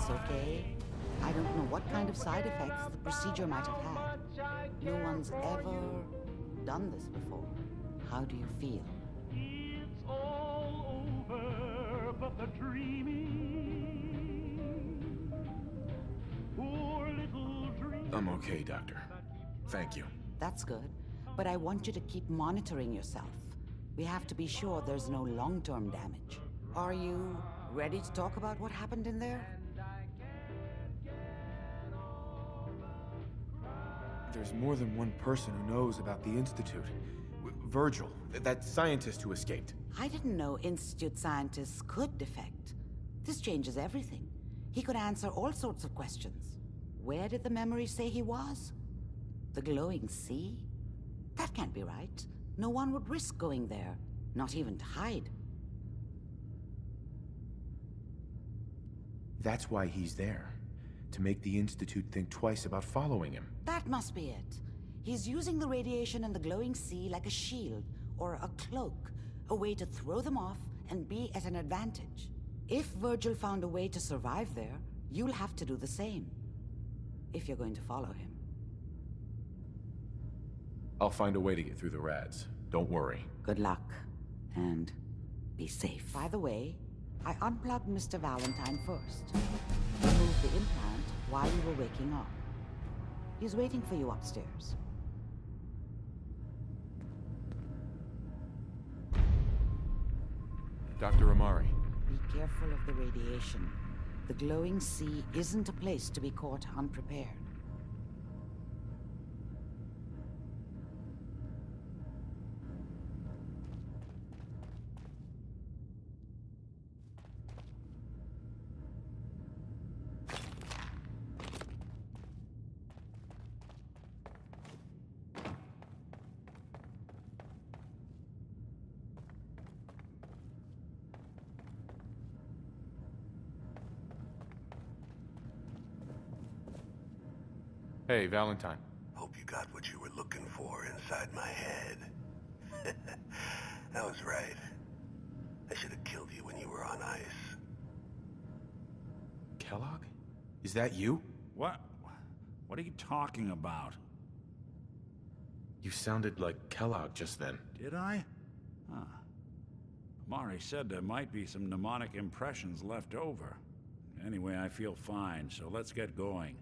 It's okay. I don't know what kind of side effects the procedure might have had. No one's ever done this before. How do you feel? It's all over, but the dreaming. Poor little dream. I'm okay, Doctor. Thank you. That's good, but I want you to keep monitoring yourself. We have to be sure there's no long-term damage. Are you ready to talk about what happened in there? There's more than one person who knows about the Institute. Virgil, that scientist who escaped. I didn't know Institute scientists could defect. This changes everything. He could answer all sorts of questions. Where did the memory say he was? The glowing sea? That can't be right. No one would risk going there, not even to hide. That's why he's there. To make the Institute think twice about following him. That must be it. He's using the radiation and the glowing sea like a shield or a cloak, a way to throw them off and be at an advantage. If Virgil found a way to survive there, you'll have to do the same. If you're going to follow him. I'll find a way to get through the rads. Don't worry. Good luck, and be safe. By the way, I unplugged Mr. Valentine first. Removed the implant while you were waking up. He's waiting for you upstairs. Dr. Amari. Be careful of the radiation. The glowing sea isn't a place to be caught unprepared. Hey, Valentine. Hope you got what you were looking for inside my head. I was right. I should have killed you when you were on ice. Kellogg? Is that you? What? What are you talking about? You sounded like Kellogg just then. Did I? Huh. Amari said there might be some mnemonic impressions left over. Anyway, I feel fine, so let's get going.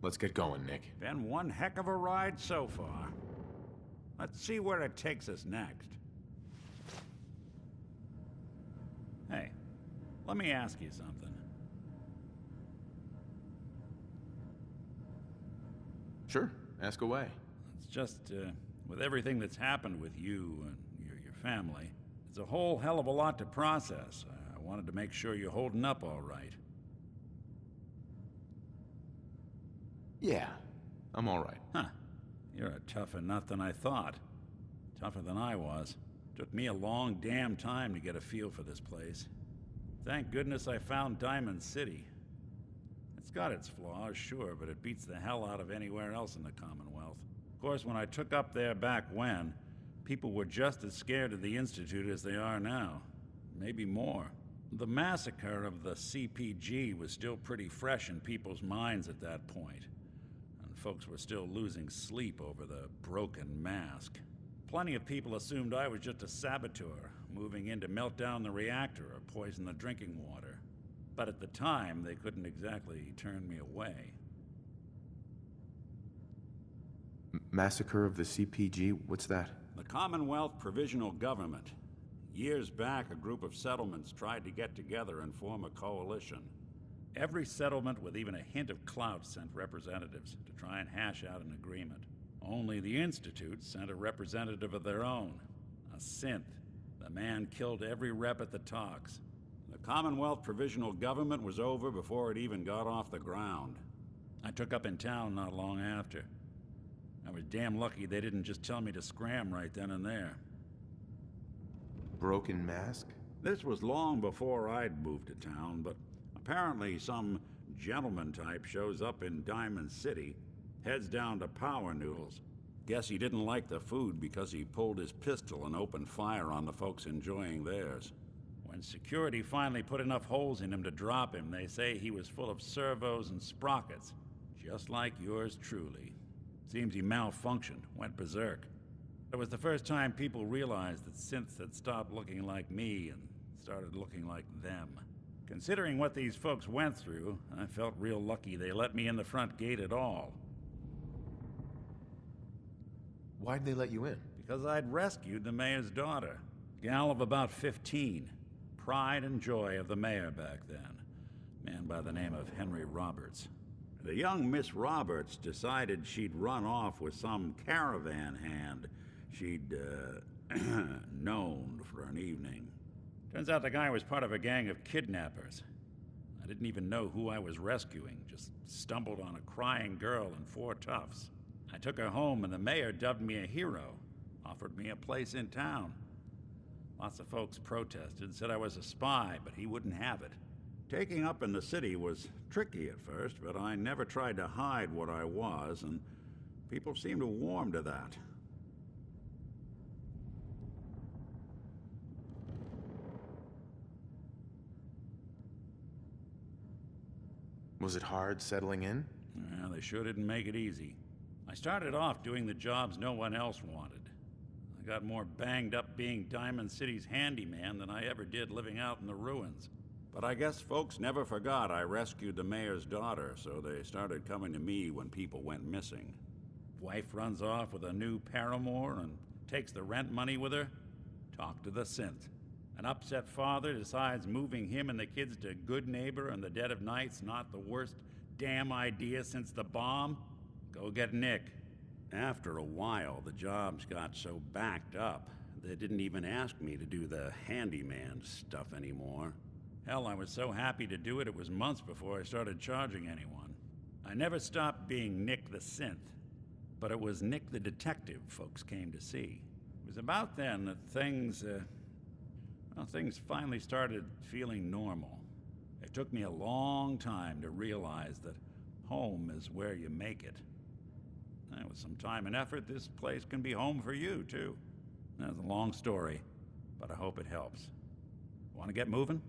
Let's get going, Nick. Been one heck of a ride so far. Let's see where it takes us next. Hey, let me ask you something. Sure, ask away. It's just, with everything that's happened with you and your family, it's a whole hell of a lot to process. I wanted to make sure you're holding up all right. Yeah, I'm all right. Huh. You're a tougher nut than I thought. Tougher than I was. Took me a long damn time to get a feel for this place. Thank goodness I found Diamond City. It's got its flaws, sure, but it beats the hell out of anywhere else in the Commonwealth. Of course, when I took up there back when, people were just as scared of the Institute as they are now. Maybe more. The massacre of the CPG was still pretty fresh in people's minds at that point. Folks were still losing sleep over the broken mask. Plenty of people assumed I was just a saboteur, moving in to melt down the reactor or poison the drinking water. But at the time, they couldn't exactly turn me away. Massacre of the CPG? What's that? The Commonwealth Provisional Government. Years back, a group of settlements tried to get together and form a coalition. Every settlement with even a hint of clout sent representatives to try and hash out an agreement. Only the Institute sent a representative of their own, a synth. The man killed every rep at the talks. The Commonwealth Provisional Government was over before it even got off the ground. I took up in town not long after. I was damn lucky they didn't just tell me to scram right then and there. Broken mask? This was long before I'd moved to town, but apparently some gentleman type shows up in Diamond City, heads down to Power Noodles. Guess he didn't like the food because he pulled his pistol and opened fire on the folks enjoying theirs. When security finally put enough holes in him to drop him, they say he was full of servos and sprockets, just like yours truly. Seems he malfunctioned, went berserk. It was the first time people realized that synths had stopped looking like me and started looking like them. Considering what these folks went through, I felt real lucky they let me in the front gate at all. Why'd they let you in? Because I'd rescued the mayor's daughter, a gal of about 15, pride and joy of the mayor back then, a man by the name of Henry Roberts. The young Miss Roberts decided she'd run off with some caravan hand she'd known for an evening. Turns out the guy was part of a gang of kidnappers. I didn't even know who I was rescuing, just stumbled on a crying girl and 4 toughs. I took her home and the mayor dubbed me a hero, offered me a place in town. Lots of folks protested, said I was a spy, but he wouldn't have it. Taking up in the city was tricky at first, but I never tried to hide what I was, and people seemed to warm to that. Was it hard settling in? Well, they sure didn't make it easy. I started off doing the jobs no one else wanted. I got more banged up being Diamond City's handyman than I ever did living out in the ruins. But I guess folks never forgot I rescued the mayor's daughter, so they started coming to me when people went missing. Wife runs off with a new paramour and takes the rent money with her. Talk to the synth. An upset father decides moving him and the kids to Good Neighbor in the dead of night's not the worst damn idea since the bomb. Go get Nick. After a while, the jobs got so backed up, they didn't even ask me to do the handyman stuff anymore. Hell, I was so happy to do it, it was months before I started charging anyone. I never stopped being Nick the Synth, but it was Nick the Detective folks came to see. It was about then that things finally started feeling normal. It took me a long time to realize that home is where you make it. And with some time and effort, this place can be home for you, too. That's a long story, but I hope it helps. Want to get moving?